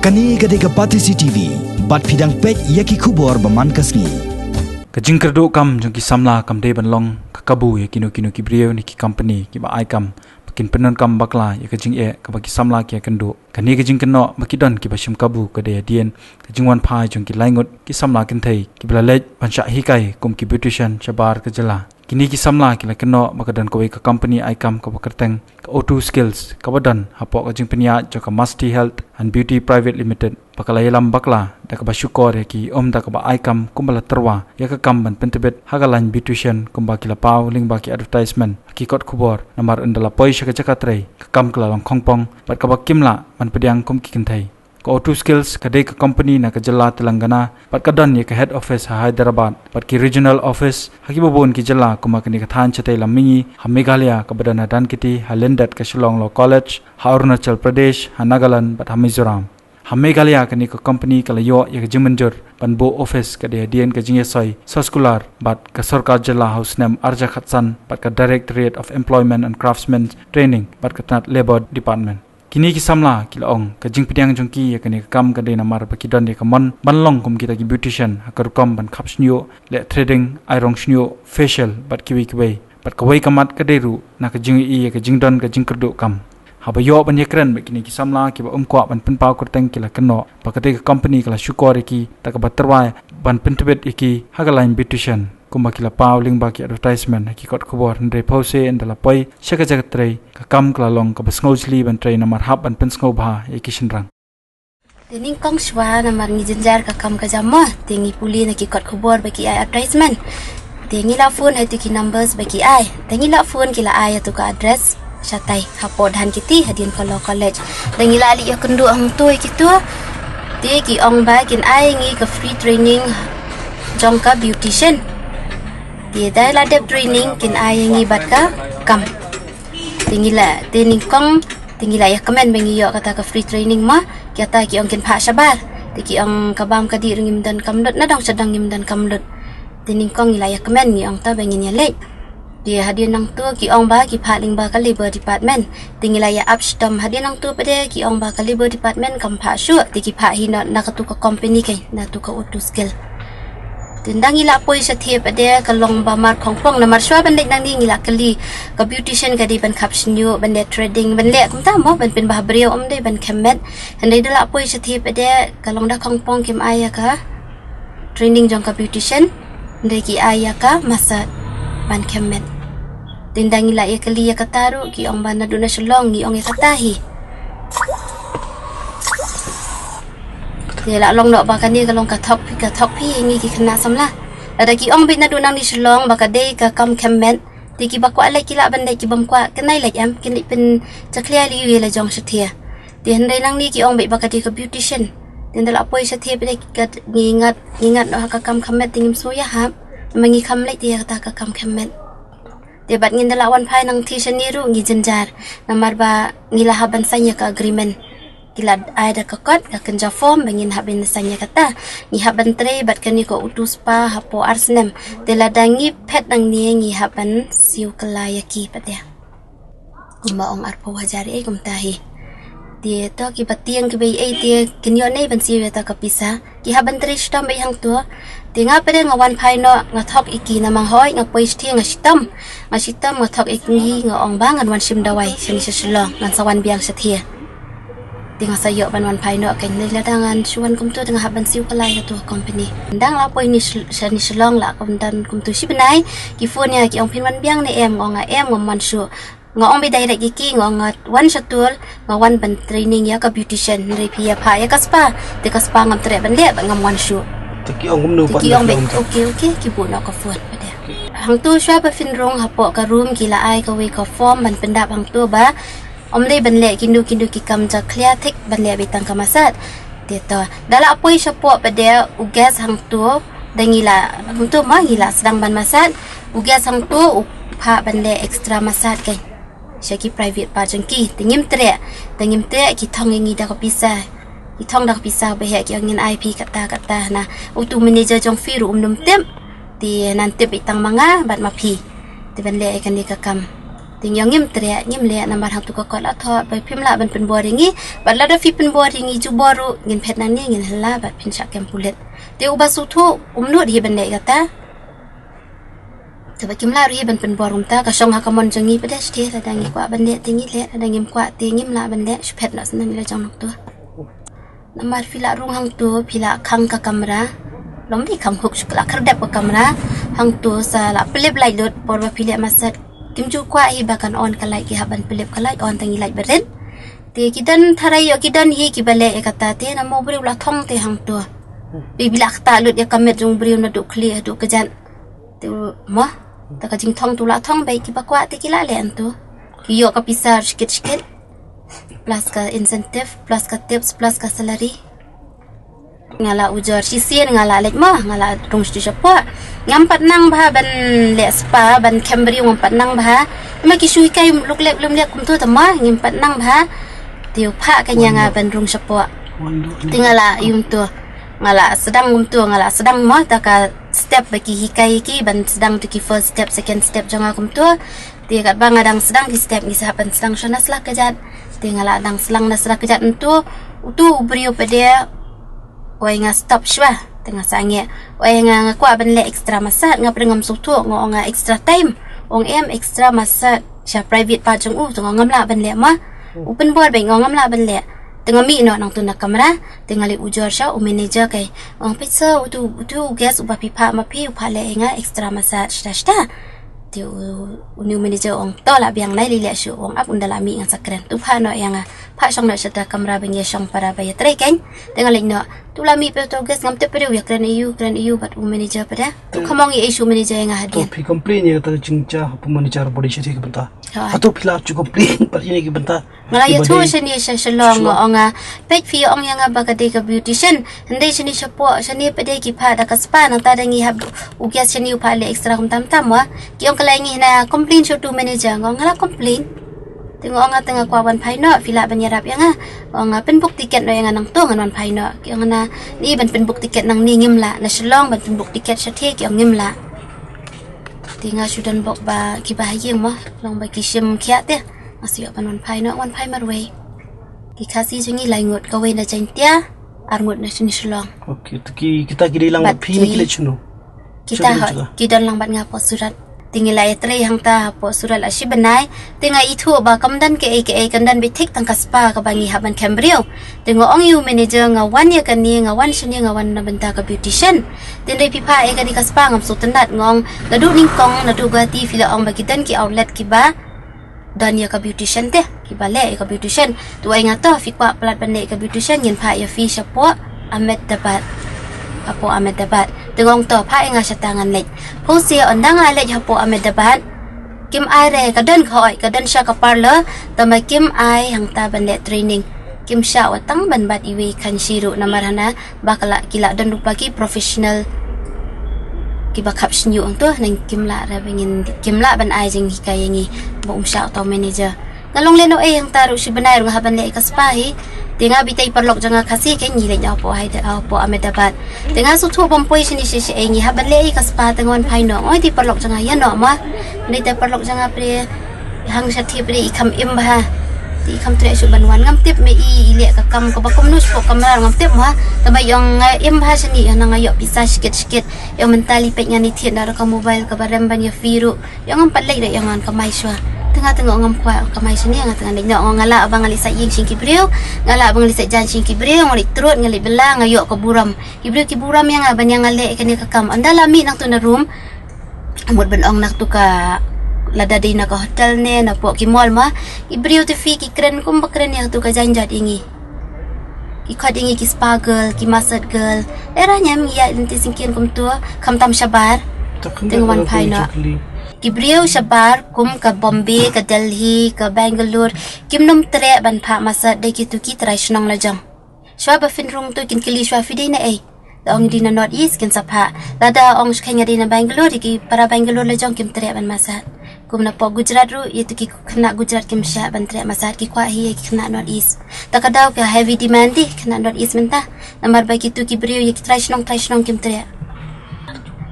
Kani gadega pati CCTV, bat fidang pek yaki kubor baman kasni. Kajing kerdo kam jengki samla kam de banlong kakabu ya kino kibriyo ni ki company ki ba ai kam pakin penon kam bakla ya kajing ka bagi samla ki kendo kani kajing keno makidon ki bashim kabu ka de dien kajing wan phai jengki laingot ki samla Kynthei ki blalej pansha hikai kum ki beautician chabar ka jala kini ki samla ki la keno makadan ko ka company ai kam ka bakarteng ka O2 skills ka badan hapo kajing penia joka Masti Health and Beauty Private Limited pakala yalam bakla da ka basyukor ki da ka ba ai kam kumbala terwa ya ka kam ban pentebet hagalan beautician kumba kila pau ling ba ki advertisement ki kot kubor namar undala poi shaka jakatrei ka kam kala long khongpong bat ka ba kimla man pediang kum ki Kynthei ka O2 skills ka de ka company na ka jala Telangana pat ka dan ya ka head office ha Hyderabad pat ki regional office haki bobon ki jala kuma kani ka than chatai lamingi ha Meghalaya ka badana dan kiti ha Lendat ka Shillong Law College ha Arunachal Pradesh ha Nagaland pat ha Mizoram ha Meghalaya kani ka company kala yo ya ka jimanjur pan bo office ka de dien ka jingesoi soskular bat ka sarkar jala house nem arja khatsan pat ka Directorate of Employment and Craftsmen Training pat ka tat Labor Department kini ki samla kila ong ka jing pediang jongki ya kani ka kam ka de namar pa kidon de ka mon banlong kum kita ki beautician ha ka kam ban khap snyo le threading iron snyo facial bat kiwi kiwi bat ka wai kamat ka deru na ka jing i ka jing don ka jing kerdo kam ha ba yo ban yekren ba kini ki samla ki ba kwa ban pen pau kurteng kila keno pa ka de ka company kala shukor ki ta ka baterwa ban pentebet iki ha ka line beautician kumba kila pau ling ba ki advertisement ki kot khobor ndre pause endala poi shaka jagatrei ka kam kala long ka basngojli ban train namar hab ban pensngau bha ki Shynrang Tening kong shwa namar ngi jenjar ka kam ka jamma tengi puli na ki kot khobor ba ki advertisement tengi la phone hai tu ki numbers ba ki ai tengi la phone ki la ai tu ka address shatai hapo dhan kiti hadin ka law college tengi la ali ya kendu ang tu ki tu te ki ong ba kin ai ngi ka free training jong ka beautician dia dah ada training kin ai ngi bat ka kam tingila tening kong tingila ya komen bengi yo kata ka free training ma kata ki ong kin pha shabar ki ong kabam ka di ringim dan kamdot na dong sedang ngim dan kamdot tening kong ila ya komen ngi ong ta bengi nya le dia hadiah nang tu ki ong ba ki pha ling ba ka labor department tingila ya upstom hadiah nang tu pade ki ong ba ka labor department kam pha shu ki pha hi na ka tu ka company kai na tu ka O2 skill tindang ila poi sa thiep ade kalong ba mar khongpong na mar shwa ban dek nang ni ila kali ka beautician ka di ban captionyo ban de trading ban le kum ta mo ban pen ba brio om de ban kemet handai dala poi sa thiep ade kalong da khongpong kim aya ka training jong ka beautician de ki aya ka masat ban kemet tindang ila ya kali ya kataru ki ong ban na duna shlong ni ong ya katahi dia la long nak bakal ni kalong ka top pi ngi ki kena samla ada ki ong bin na dunang ni shlong bakal de ka kam kemet ti ki bakwa le ki la ban de ki bam kwa kenai le am kin pen cha clear li wi la jong sathia ti handai nang ni ki ong be bakal de ka beautician tin dala poi sathia be ka ngingat no ka kam kemet tingim soya ha mangi kam le ti ka kam kemet ti bat ngin dala wan phai nang thi shaniru ngi jenjar namar ba ngila haban sanya ka agreement kila ada kakot ka kenja form bangin habin sanya kata ni haban Pyntrei bat kani ko utus pa hapo arsnem teladangi pet nang ni ngi haban siu kelayaki patya kumba ong arpo hajari kum tahi dia to ki batiang ki bai ai dia kinyo nei ban siu ta kapisa ki haban Pyntrei stam bai hang tu tinga pede ngawan phai no ngathok iki na mang hoi nga pois thiang asitam ngathok iki nga ong bang an wan sim dawai sini seselong ngan sawan biang setia tengah sayo ban phai no kan le ladangan chuan kum tu tengah ban siu kalai tu company ndang la poi ni shani shlong la kum dan kum tu si benai ki phone ya ki ong pin wan biang ne em ngom man shu ngong be dai ki ki ngong wan shatul wan ban training ya ka beautician re phia pha ya ka spa te ka spa ngam tre ban le ngam wan shu ki ong kum nu ki ong be okay ki bu no ka phone pade hang tu shwa ba Shynrang hapo ka room ki la ai ka we ka form ban pendap hang tu ba om le ban le kindu ki kam ja clear thik ban le bitang kamasat te to dala apoi sapo pade ugas hang tu dangila hang tu ma gila sedang ban masat ugas hang tu pha ban le extra masat kai shaki private pa jengki tingim tre ki thong ngi da ko pisa ki thong da pisa be he ki ngin IP kata na utu manager jong fi ru num tem ti nanti bitang manga bat ma phi ti ban le kan ni ka kam ting yang ngim tere ngim le nambar hang tu ko la tho ba phim la ban pen bo ringi ba la da fi pen bo ringi ju boru ngin phet nan ni ngin hala ba phin sha kem pulet te uba su thu lut hi ban le kata te ba kim la ri ban pen bo rum ta ka song ha ka mon jangi pa des te da ngi kwa ban le tingi le da ngim kwa te ngim la ban le phet na san ni la jong nok tu nambar fi la rung hang tu phi la khang ka kamera lom di khang huk la khar dep ka kamera hang tu sa la plip lai dot por ba phi le masat kim chu kwa hi bakan on kalai ki haban pelip kalai on tangi lai beren te kidan tharai yo kidan hi ki bale ekata te na mo bri la thong te hang to bi bilak ta lut ya kamet jung bri na du clear du kajan te mo ta ka jing thong tu la thong bai ki bakwa te ki la le an tu ki yo ka pisar sikit plus ka incentive plus ka tips plus ka salary ngala ujar sisien ngala lek mah ngala rung stu sapa ngam pat nang ba ban le spa ban cambri ngam pat nang ba ma ki sui kai luk lek lum lek kum tu ta ma ngim pat nang ba tiu pha ka nyanga ban rung sapa tingala yum tu ngala sedang ngum tu ngala sedang ma ta ka step bagi hikai ki ban sedang tu ki first step second step janga kum tu ti kat bang adang sedang ki step ni sahapan sedang shanas lah kejat tingala adang selang nas lah kejat tu beriu pada oi nga stop shwa tengah sange oi nga kwa ban le extra masat nga pringam sutu nga extra time ong em extra masat sha private pa jung u ngam la ban le ma open board be ngam la ban le tengah mi no nang tu na kamera tengah le ujar sha o manager kai ong pizza tu gas uba pipa ma pi upha le nga extra masat sta tu new manager ong to la biang nai li le shu ong ap undala mi nga sakren tu pha no yang pha song na sata kamera ben ye song para ba ye tre ken tengah le no tu la mi pe to gas ngam te periu ya kren eu bat u manager pada tu khamong ye issue manager yang hadian to complain ye ta chingcha pu manager body che ke banta ato phila chu complain par ye ke banta ngala ye thu shani shalong nga pek fi ong yang ba ka de ka beautician hande shani chapo shani pede ki pha da ka spa nang ta dangi hab u gas shani u pha le extra kum tam wa ki ong kalai ngi na complain show to manager ngala complain tengok nga tengah kuawan Phai no fila banyarap yang nga penbuk tiket no yang nang tu ngan Phai no ki nga ni ban penbuk tiket nang ni ngim la na shalong ban penbuk tiket sathe ki ngim la tinga sudan bok ba ki ba yeng mo long ba ki sim khia te asio ban Phai no wan Phai marwe ki khasi jingi lai ngot ka we na chain tia ar ngot na sin shalong okay to ki kita ki lang phi ni kile chuno kita ki dan lang ban nga po surat tingilai tre hang ta po sural ashi banai tinga ithu ba kamdan ke kandan bithik tang kaspa ka bangi haban cambrio tingo ong yu manager nga wan ya kan ni nga wan shani nga wan na benta ka beautician tin dei pipa e ka di kaspa ngam su tanat ngong nadu ning kong nadu gati fila ong bagitan ki outlet ki ba dan ya ka beautician te ki ba le ka beautician tu ai nga to fi kwa plat ban le ka beautician yin pha ya fi shapo amet dapat apo amet dapat tengong to pha nga sa tangan lek ho sia ondang lek hapo amet dapat kim ai re kadan khoi kadan sha ka parlor tama kim ai hang ta ban le training kim sha watang ban bat iwi kan shiru namarana bakala kila dan rupa ki professional ki bakap shnyu onto nang kim la ra bengin kim la ban ai jing hikayangi bo sha to manager ngalong leno e hang taru si banai rung haban le kaspahi tinga bitai perlok janga khasi ke ni le nyaw po hai de po amedabat tinga su thu bompoi sini si e ni haban le kaspa tengon Phai no oi di perlok janga ya no ma ni te perlok janga pre hang sathi pre ikham im ba ti kham tre su banwan ngam tip me i le ka kam ko bakom nus po kamera ngam tip ma taba yong im ba sini na ngayo bisa sikit yang mentali pek ngani thien dar ka mobile ka barem ban ya firu yang ngam pat le de yang an kamai swa tengah ngam kwa kamai sini nga tengah nek ngala abang ngali sa ying sing kibreu ngala abang ngali sa jan sing kibreu ngali trut ngali bela ngayo ka buram kibreu yang aban yang ngale kani ka kam andala mi nang tu na room amot ban ong nak tu ka lada di na ka hotel ne na po ki mall ma kibreu te fi ki kren kum bakren yang tu ka janjat ingi ki khad ingi ki spa girl ki massage girl era nyam ya inti singkin kum tu kam tam shabar tengwan Phai no Kibriu Shabar kum ka Bombay ka Delhi ka Bangalore kimnom tre ban pha masa de ki tu ki trai shnong la jang shwa ba fin rung tu kin kili shwa fi de na e ong di na north east kin sapha lada ong shkhenya di na Bangalore ki para Bangalore la jang kim tre ban masa kum na po Gujarat ru ye tu ki khna Gujarat kim sha ban tre masa ki kwa hi ki khna north east takadaw ka heavy demand di khna north east menta namar ba ki tu kibriu ye ki trai shnong kim tre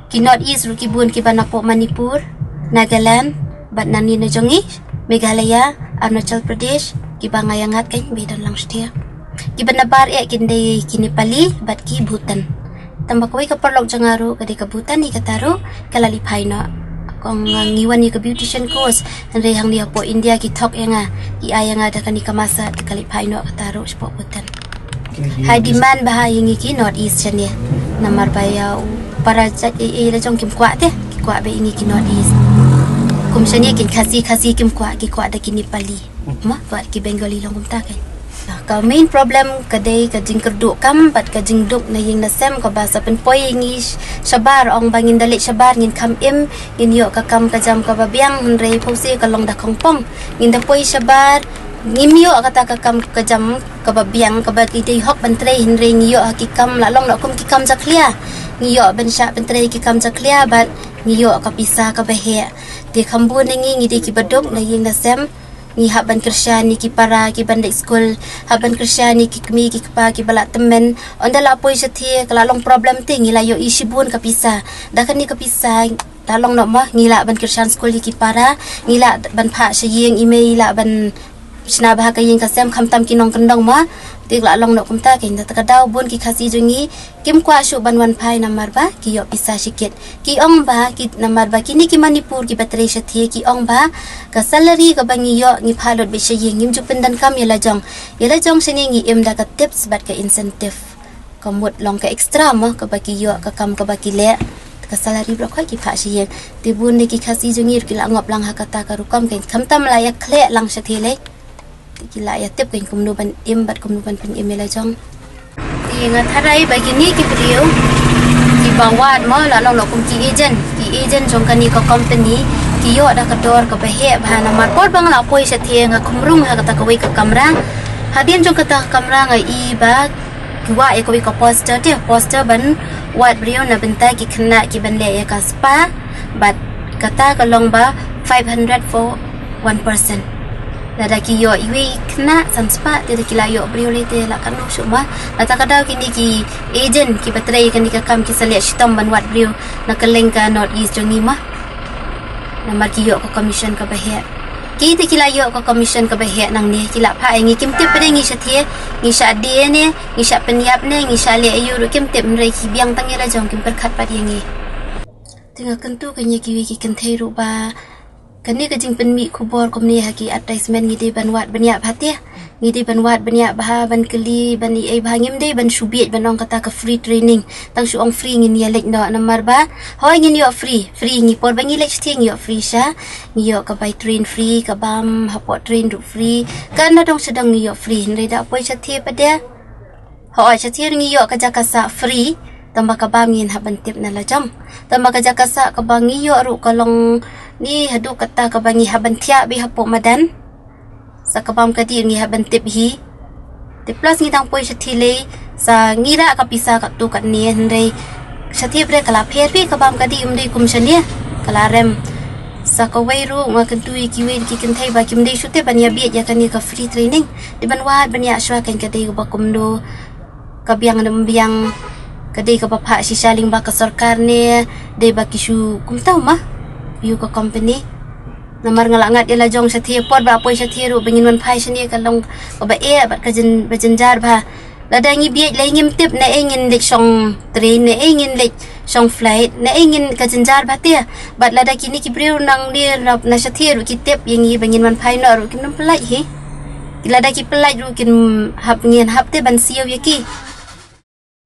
ki north east ru ki bun ki banapo Manipur Nagaland bat nani na jongi Meghalaya, Arunachal Pradesh, Kiba ngayangat kan bedan lang setia. Kiba nabar Kynthei kini Pali bat ki Bhutan. Tambah kawai keperlok jangaru kadi ke Bhutan ni kataru kalali Phai no. Kong ngiwan ni ke beautician course henry hang dia po India ki tok yang ki ayang ada kan ni kamasa kali Phai no kataru sport Bhutan. Hai demand bahaya ki North East chania. Namar bayau para jat la jong kim kwa te ki kwa be ingi ki North East. Kum chania kin khasi kim kwa ki kwa da kini Pali. Ma buat ki Bengali long kum ta kan. Ka main problem kadai ka jing kerduk kam bat ka jing duk na ying na sem ka basa pen poi ngi sabar ong bangin dalit sabar ngin kam im ngin yo ka kam ka jam ka babiang henrei pose ka long da kongpong ngin da poi sabar ngim yo kata ka kam ka jam ka babiang ka ba ki dei hok Pyntrei henrei ngi yo ki kam la long da kum ki kam zaklia ngi yo ben Shah Pyntrei ki kam zaklia bat ngi yo ka pisah ka behe de khambun ngi de ki baduk na ying na sem ni haban kersyani ki para ki bandai school haban kersyani ki kemi ki kapa ki balak temen ondala poi sethi kelalong problem ting ngila yo isibun kapisa dah kan ni kapisa dalong nok mah ngila ban kersyan school ki para ngila ban pha syeng email la ban sna bah ka yeng kasem khamtam ki nong kendong mah tik la long nok kumta kin ta kadau bun ki khasi jungi kim kwa shu ban wan Phai namar ba ki yo pisa sikit ki ong ba ki namar ba kini ki Manipur ki Pyntrei sethi ki ong ba ka salary ka bangi yo ngi phalot be syeng ngim ju pendan kam yela jong sini ngi im da ka tips bat ka incentive kamut long ka extra mah ka baki yo ka kam ka baki le ka salary bro khoi ki pha syeng ti bun ni ki khasi jungi ki la ngop lang ha kata ka rukam kin khamtam la ya khle lang sethi le kila ya tip kan kumnu ban im bat kumnu ban pin email jong ingat harai bagi ni ki beliau ki bawat mo la long kum ki agent jong kan ni ko company ki yo da ka dor ka behe bhana mar pot bang la poi sethi nga kumrung ha kata kawai ka kamera hadin jong kata kamera nga i ba ki wa e kawai ka poster ban wat beliau na bentai ki kena ki ban le ya ka spa bat kata ka long ba 500 for 1%. Lada ki yo iwi kena sanspa te ki la yo brio le te la kan suma lata kada kini ki agent ki Pyntrei kan ka kam ki salia shitom ban wat brio na kaleng ka North East jongi ma namar ki yo ko commission ka bahe ki te ki la yo ko commission ka bahe nang ni ki la pha ngi kim te pare ngi sathie ngi sha de ne ngi sha penyap ne ngi sha le ayu ru kim te mrei ki biang tang la jong kim per khat pa ngi tinga kentu ka ngi ki wi ki Kynthei ru ba kani ka jing penmi khubor komni haki advertisement ngidi banwat banyak bhatia ngidi banwat banyak bah ban keli ban ai bhangim dei ban subiet banong kata ka free training tang su ong free ngin ya lek no namar ba hoi ngin yo free ngi por bangi lek thing yo free sha ngi yo ka bai train free ka bam hapot train du free kan na dong sedang ngi yo free ndai da poi chathi pa dia hoi chathi ngi yo ka jakasa free tambah ka bam ngin haban tip na la jam tambah ka jakasa ka bangi yo ru kalong ni hadu kata ka bangi haban thia bi hapo madan sa kabam ka di ngi haban tip hi te plus ngi tang poi chathi le sa ngira ka pisa ka tu ka ni hendai chathi bre kala pher pi kabam ka di umdei kum chania kala rem sa ka wai ru nga kan tu ki wei ki Kynthei ba kim dei shute ban ya bi ya kan ni ka free training di ban wa ban ya shwa kan ka dei ba kum do ka biang dam biang ka dei ka pa pha si saling ba ka sarkar ne dei ba ki shu kum tau ma you ka company namar ngalangat ila jong sathie pot ba poi sathie ru bengin wan Phai sini ka long ba e ba ka jen bajenjar ba la dangi bi le ngim tip na engin lek song train na engin lek song flight na engin ka jenjar ba te bat la da kini ki briu nang ni rap na sathie ru ki tip yengi bengin wan Phai no ru kin nam pelai hi la da ki pelai ru kin hap ngien hap te ban siu yaki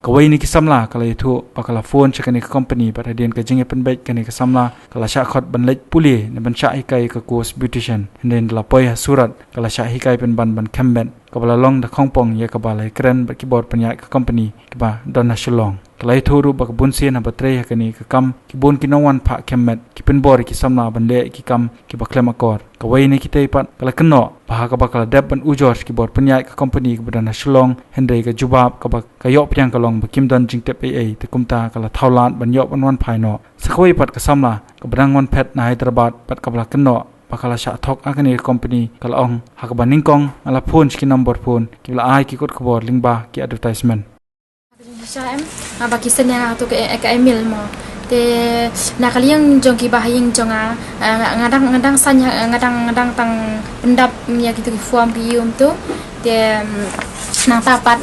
kawai ni ki Samla kala itu pakala phone chakani ka company pada dian ka jinge penbait kani ka Samla kala Shah khot ban lej puli ne ban Shah hikai ka course beautician nen la poi surat kala Shah hikai pen ban kemben kabala long da khongpong ye kabala kren ba keyboard penya ka company kiba don na shilong kala itu ru ba bun sen ba Pyntrei kani ka kam ki bun ki no wan pha kemet ki pen bor ki Samla ban le ki kam ki ba klem akor kawai ni ki tei pat kala keno ba ka ba kala deb ban ujor ki bor penya ka company ki ba na shilong hendai ka jubab ka ba ka yo pyang ka long ba kim don jing tep ai te kumta kala thaulan ban yo ban wan Phai no sakhoi pat ka Samla ka brang wan phet na Hyderabad pat ka bla keno pakala Shah thok akani company kala ong hakba ningkong ala phone ki number phone ki la ai ki kot khobor lingba ki advertisement Shah em baki senya tu ke email mo te nakaliang jong ki bahing jonga ngadang sanya ngadang tang pendap ya gitu ki form ki yum tu te nang tapat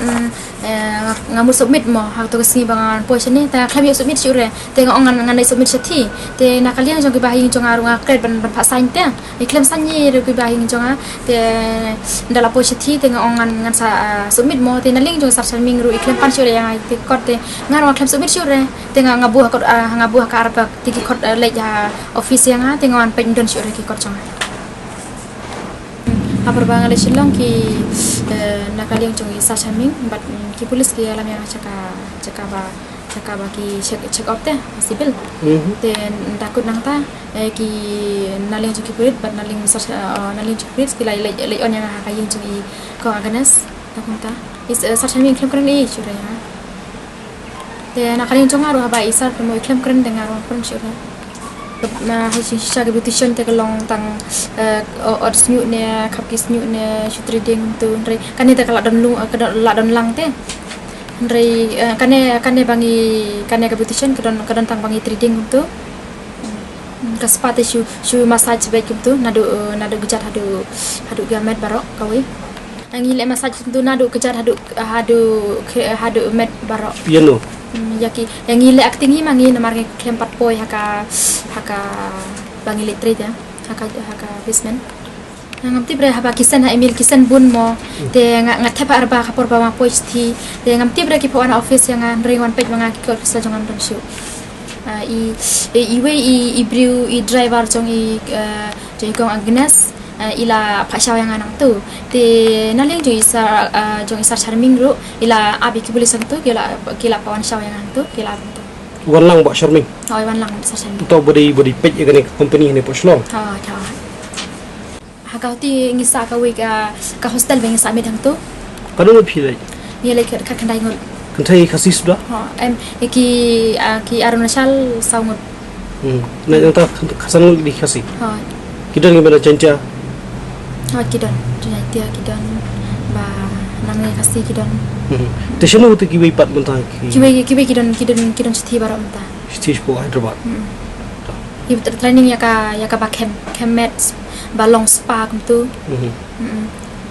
ngamu submit mo hak tu kesini bangan poison ni ta kami submit sure te ngan ngan submit seti te nakaliang jong ki bahing jonga runga kred ban pasain te iklem sanyi ru ki bahing jonga te ndala poison ti te ngan sa submit mo te naling jong sar ming ru iklem pan sure yang te kot te ngan klem submit sure te ngabuh kot ngabuh ka arba ti ki kot le ya office yang te ngan pen don sure ki kot jonga apar bangal silong ki nakaliang jong isa chaming but ki polis ki alam yang caka ba ki check up te sibil then takut nang ta ki naling jong ki polis but naling naling jong polis ki lai on yang kayeng jong i ko aganas takun ta is sa chaming klem kren i chure ya te nakaliang jong aru ba isa mo klem kren dengar pun chure na Shah reputation te long tang od snu ne khap ki snu ne trading tu re kan ni te kala don lu la don lang te re kan bangi reputation kadon tang bangi trading tu ka spate shu massage baik tu nadu gejat hadu gamet barok kawi angi le massage tu nadu gejat hadu met barok piano yaki yang ile acting ni mangi namar klem pat poi haka bangi litre ya haka basement ngamti bre haba kisan ha email kisan bun mo te ngathe pa arba kapor ba ma post thi te ngamti bre ki pon office yang ringon page manga ki ko sa jangan don show i brew i driver jong i kong agnes ila pasyaw yang anang tu te naling jong isar charming ru ila abi ki boleh tu kila pawan syaw yang tu kila tu wan lang ba charming wan lang isar charming to body page yang company ni po slong hakau ti ngisa ka we ka hostel beng sa medang tu kanu philai ni le ka kandai ngol Kynthei khasis sudah em ki arunachal saungot na yang ta khasan di khasi ha kita ni bela janca kidon dia kidon ba nang kasi kidon te shenu te ki wei pat benta kiwe kidon sethi bara menta stage po Hyderabad ibu training ya ka ba kemet balong spa tu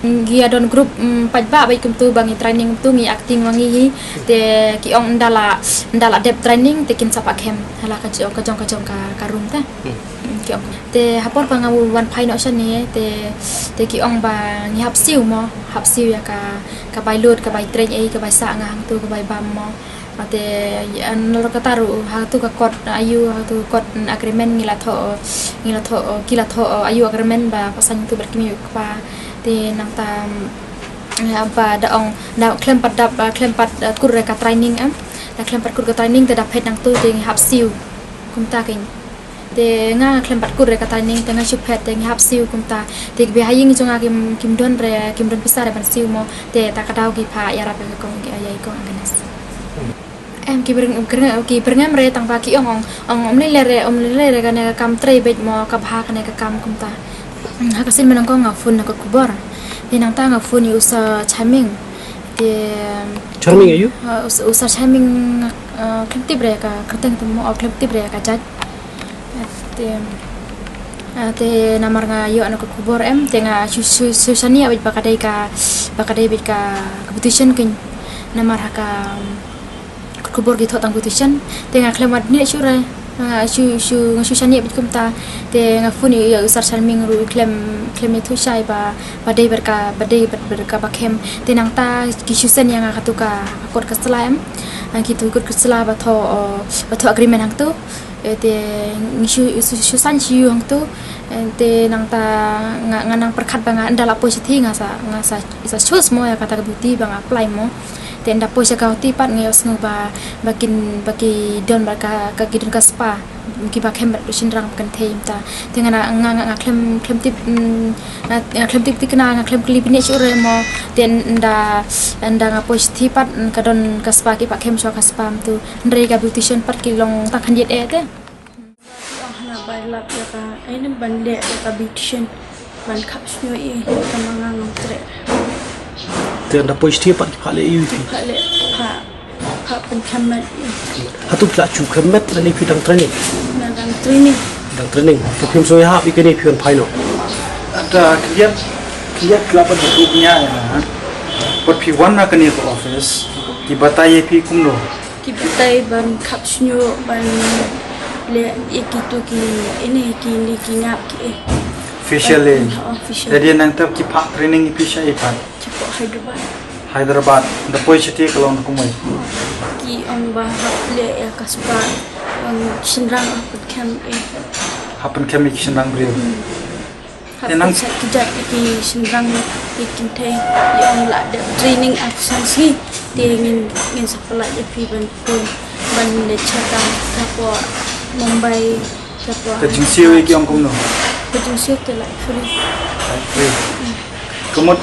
gia don grup pajba baik tu bangi training tu ngi acting wangi te ki ong ndala dep training te kin sapa kem hala ka jong ka room ta ki ong te hapor pa ngawu wan Phai no shan ni te ki ong ba ngi hap siu ya ka bai lut ka bai train ai ka bai sa ngang tu ka bai bam mo te an ka taru ha tu ka kot ayu ha tu kot agreement ngila tho kila tho ayu agreement ba pasan tu berkimi pa te nang ta ba daong na klem pat kur ka training da klem pat kur ka training te da phet nang tu te hap siu kum ta kin te nga klem pat kur ka training te nga shu phet te hap siu kum ta te bi haying jonga kim don pisar ban siu mo te ta ka dau ki pha ya ra pe ko ki ayai ko anganas em ki berngam re tang pa ki ong le le ka ne kam trei bet mo ka bha ka ne ka kam kum ta hakasin menang ko ngafun nak kubor dinang ta ngafun usa chaming de charming ayu usa chaming klipti bre ka kerteng tu mo klipti bre ka jat te namar nga yo anak kubor em te nga susani abit bakadai bit ka competition kin namar haka kubor gitu tang competition te nga klemat ni sure shu shani bit kumta te ngafuni ya usar charming ru klem itu shai ba dei berka bakem te nang ta ki shusen yang akatuka akor kaselaim gitu ikut kesela ba tho agreement hang tu te shu san chi hang tu te nang ta nganang perkhat ba ndala positif ngasa isa choose mo ya kata kebuti bang apply mo te nda poisa ka ti pat ngayos nguba bagi don ka gidon ka spa ki ba kem Shynrang Kynthei ta tengana nga klem tip tikna nga klem klip ni sure mo ten nda nga positif pat ka don ka spa ki pa kem so ka spa tu ndre ka beautician pat ki long ta khan yet te ahna bailap ya ka ainin bande ka beautician ban khap snyo e kamanga ngtre te anda positif pat phale yu phale pha Happen kemet. Hatu pila chu kemet dan ni pidang training. Dalam training. Dang training. Kepium so ya ikan ni pion final. Ada kiat kelapan hidupnya ya. But pi wan na kani ko office. Kiba taye pi kumno. Kiba tay ban kapsnyo ban le ikitu ki ini ki ni ki ngap ki. Official le. Official. Jadi nang tap ki pak training pi sya ipan. Cepat Hyderabad. Hyderabad. Da poi chiti kalon kumai. Ki on bahap le ya kaspa on Shynrang aput kem Happen kemi Shynrang brio. Happen set kejap ki Shynrang ki Kynthei ya on la de training absensi dia ingin sekolah di ban pun ban le chata kapo Mumbai kapo Kajing siu ki ong kumno. kejung siu te la free Kumot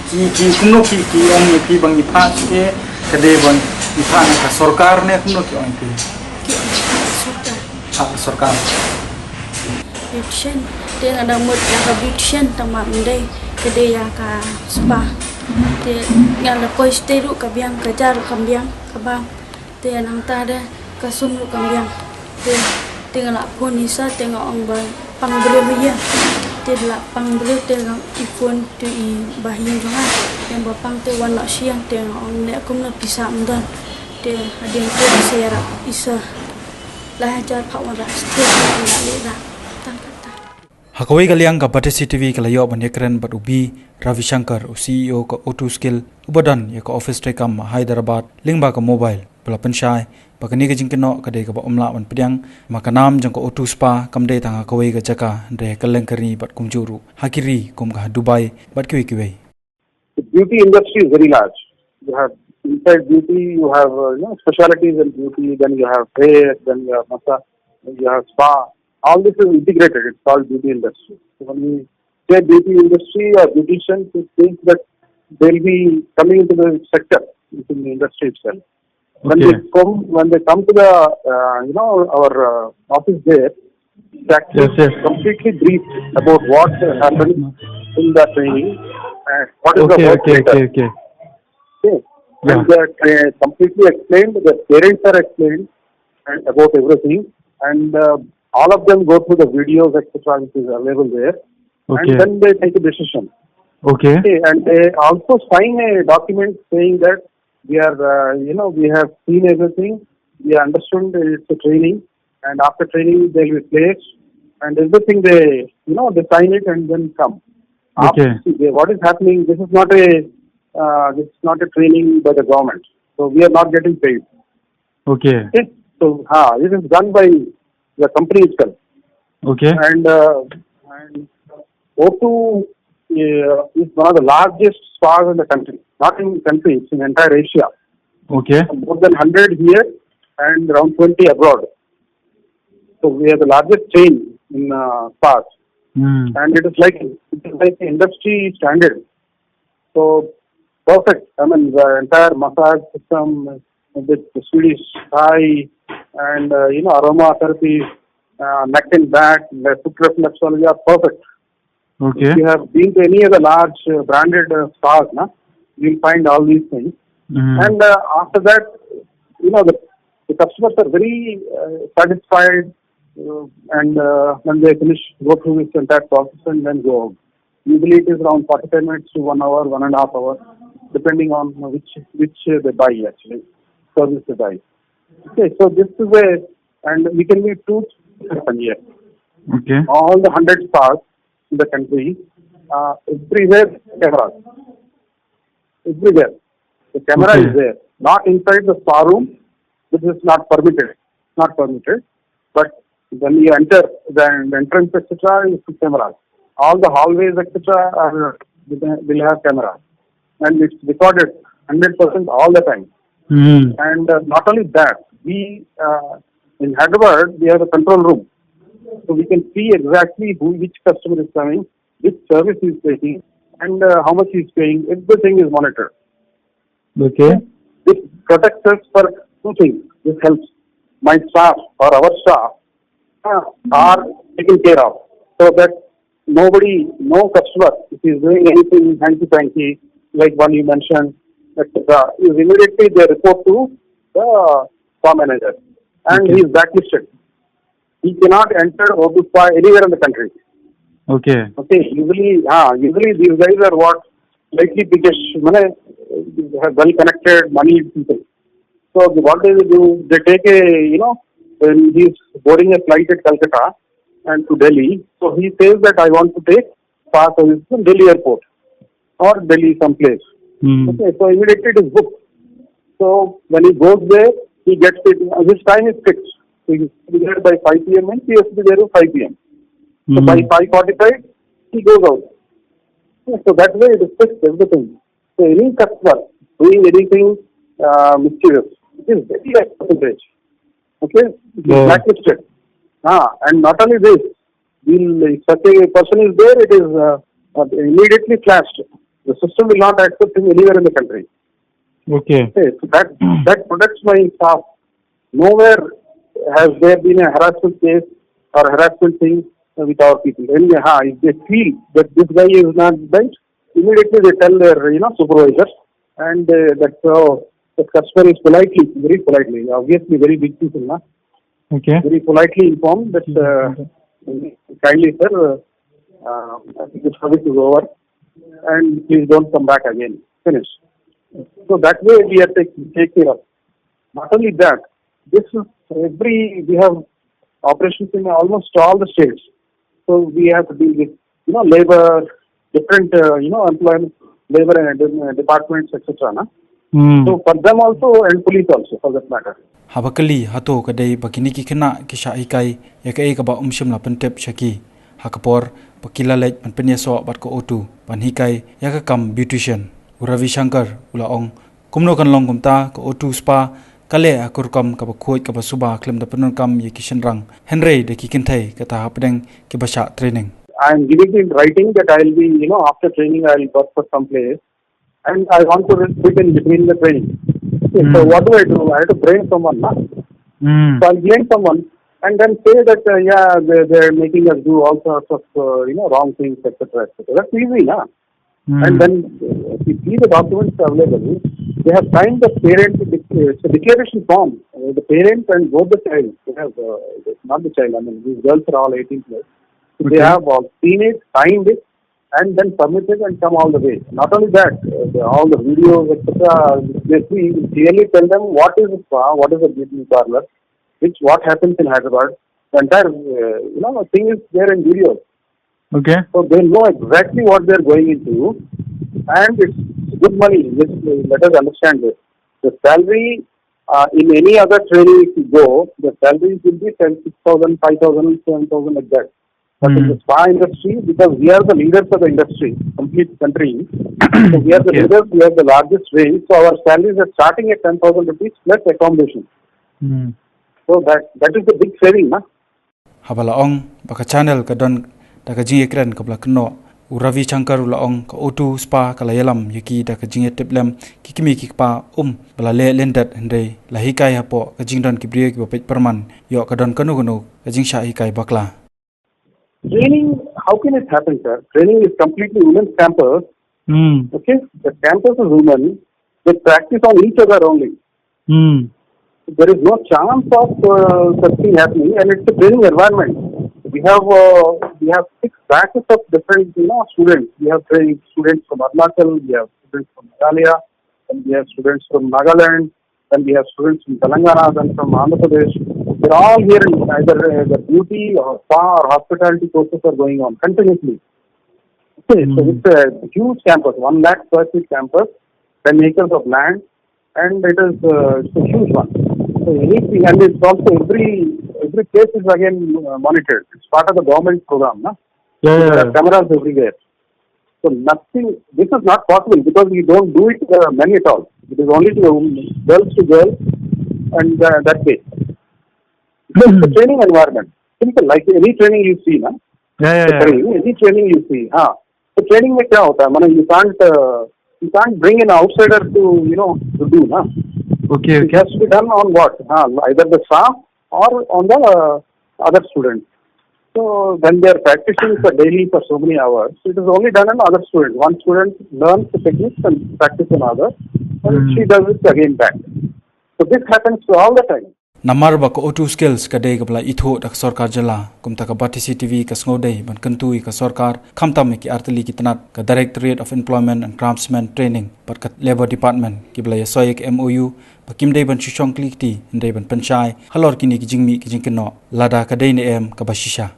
ki kumno ki ong ni pi bang ipa ke kade bang ipa na ka sarkar ne kumno ki ong pi. ki suka Sarkar. beautician dia ada mood yang ka beautician tama mendai kede ya ka spa dia yang la koi stay ru ka biang ka jar ka biang ka bang dia nang ta da ka sum ru ka biang dia tengah la pun isa tengah ong bang pang beri ya dia la pang beri tengah iphone tu I bahin jonga yang bapang te wan nak siang tengah ong ne kum na pisah mendan dia ada yang tu saya isa lah jar pak wan rak setiap nak le rak tang kata Hakawai kaliang ka Batesi TV kalayo banekren bat ubi Ravi Shankar CEO ka O2 Skill ubadan ya ka office trekam Hyderabad lingba ka mobile belapan Shah pakani ka jingkeno ka de ka ba umla wan pediang makanam jang ka O2 Spa kamde tang hakawai ka jaka de kalengkari bat kumjuru hakiri kum ka Dubai bat kiwi. The beauty industry is very large. You have inside beauty, you have specialties in beauty, then you have hair, then you have massage, then you have spa. All this is integrated. It's called beauty industry. So when we say beauty industry or beauticians, it means that they'll be coming into the sector, into the industry itself. Okay. When they come to the our office there, it's actually completely briefed about what happened in the training and what is the work later. Okay. Yeah. And they're completely explained, the parents are explained and about everything, and all of them go through the videos, etc., which is available there, and then they take a decision. Okay. And they also sign a document saying that we are, we have seen everything, we understood it's a training, and after training they will be placed, and everything they sign it and then come. Okay. What is happening? This is not a training by the government, so we are not getting paid. Okay. So it is done by the company itself. Okay. And O2 is one of the largest spas in the country. Not in the country, it's in entire Asia. Okay. More than 100 here and around 20 abroad. So we are the largest chain in spas. And it is like industry standard. So perfect. I mean, the entire massage system with the Swedish Phai and aromatherapy, neck and back, the foot reflexology are perfect. Okay. If you have been to any of the large branded spas, you'll find all these things. And after that, the customers are very satisfied, and when they finish, go through this entire process and then go out. Usually it is around 45 minutes to 1 hour, 1.5 hours, depending on which they buy actually, service they buy. Okay, so this is and we can be 2 here. Okay. All the 100 spas in the country, everywhere cameras. Everywhere. The camera is there. Not inside the spa room, which is not permitted. Not permitted. But when you enter the entrance, etc., you see cameras. All the hallways, etc., will have cameras. And it's recorded 100% all the time. And not only that, we in Hyderabad, we have a control room. So we can see exactly which customer is coming, which service he is taking, and how much he is paying. Everything is monitored. Okay. This protects us for 2 things. This helps my staff or our staff are taken care of, so that no customer, if he is doing anything hanky-panky, like one you mentioned, etc., is immediately they report to the spa manager, and he is blacklisted. He cannot enter O2 spa anywhere in the country. Okay. Okay, usually these guys are what slightly biggest, well connected, money people. So what they do, they take when he's boarding a flight at Calcutta and to Delhi, so he says that I want to take spa service from Delhi airport or Delhi someplace. Okay, so immediately it is booked. So when he goes there, he gets it. His time is fixed. So he has to be there by 5 p.m. and he has to be there by 5 p.m. So by 5:45, he goes out. So that way it is fixed, everything. So any customer doing anything mischievous, it is very high percentage. Okay, it is blacklisted. And not only this, if such a person is there, it is immediately flashed. The system will not accept him anywhere in the country. Okay. So that protects my staff. Nowhere has there been a harassment case or harassment thing with our people. And if they feel that this guy is not right, immediately they tell their supervisors, and that's how the customer is very politely, obviously very big people, Okay. very politely informed that kindly sir, I think the service is over and please don't come back again. Finish. So that way we have to take care of. Not only that, we have operations in almost all the states. So we have to deal with labor, different employment, labor and departments, etc. So for them also and police also for that matter. Habakali hato kadai bakini ki kena ki sha ikai yakai ka ba la pentep shaki hakapor pakila lej pan penyeso bat ko otu pan hikai yakakam beautician Ravi Shankar ulaong kumno kan long kumta ko otu spa kale akurkam ka bakhoi ka basuba klem da penun kam ye ki Shynrang Pyntrei de ki Kynthei ka ta hapdeng ki basha training. I am giving in writing that I will be after training I will work for some place and I want to fit in between the training. Okay, so what do? I have to blame someone. So I blame someone and then say that they are making us do all sorts of wrong things, etc. That's easy, And then if you see the documents available, they have signed the parent declaration form. The parent and both the child. They have not the child. I mean, these girls are all 18 plus. So they have all seen it, signed it, and then submitted and come all the way. Not only that, all the videos, etc. They clearly tell them what is a spa, what is a beauty parlor, what happens in Hyderabad. The entire thing is there in videos. Okay. So they know exactly what they are going into, and it's good money. Let us understand this. The salary in any other training, if you go, the salary will be 6,000, 5,000, 7,000 like that. But in the spa industry, because we are the leaders of the industry, complete country, so we are the leaders, we have the largest range, so our salaries are starting at 10,000 rupees plus accommodation. So that is the big saving, Habalaong baka channel kadon daga jinge kren kabla kno Ravi Shankar ulaong ka otu spa kalayalam yaki daga jinge teplem kikimi kikpa bala le lendat hende lahikai hapo ka jingdon kibriye ki bapet perman yo kadon kanu ka jing sha hikai bakla. Training, how can it happen, sir? Training is completely women's campus. Okay, the campus is women. They practice on each other only. There is no chance of such thing happening, and it's a training environment. We have 6 batches of different students. We have training students from Arunachal, we have students from Meghalaya, and we have students from Nagaland, and we have students from Telangana, and from Andhra Pradesh. They're all here in either the beauty or spa or hospitality courses are going on continuously. Okay, so it's a huge campus, 1 lakh square feet campus, 10 acres of land, and it's a huge one. So anything, and it's also every place is again monitored. It's part of the government program, There are cameras everywhere. So this is not possible because we don't do it to men at all. It is only to girls, and that way. It's a training environment. Simple, like any training you see, any training you see. So training mein kya hota hai? You can't bring an outsider to do, Okay. It has to be done on what? Either the staff or on the other students. So when they are practicing for daily for so many hours, it is only done on other students. One student learns the techniques and practice on other, and she does it again back. So this happens all the time. Namar ba ko auto skills ka dei gabla itho dak sarkar jala kumta ka batisi TV ka sngodei ban kantui ka sarkar khamtam ki artli ki tanat ka Directorate of Employment and Craftsman Training par ka Labor Department ki bla soik MOU ba kimdei ban chuchong klikti ndei ban panchai halor kini ki jingmi ki jingkeno lada ka dei ne em ka bashisha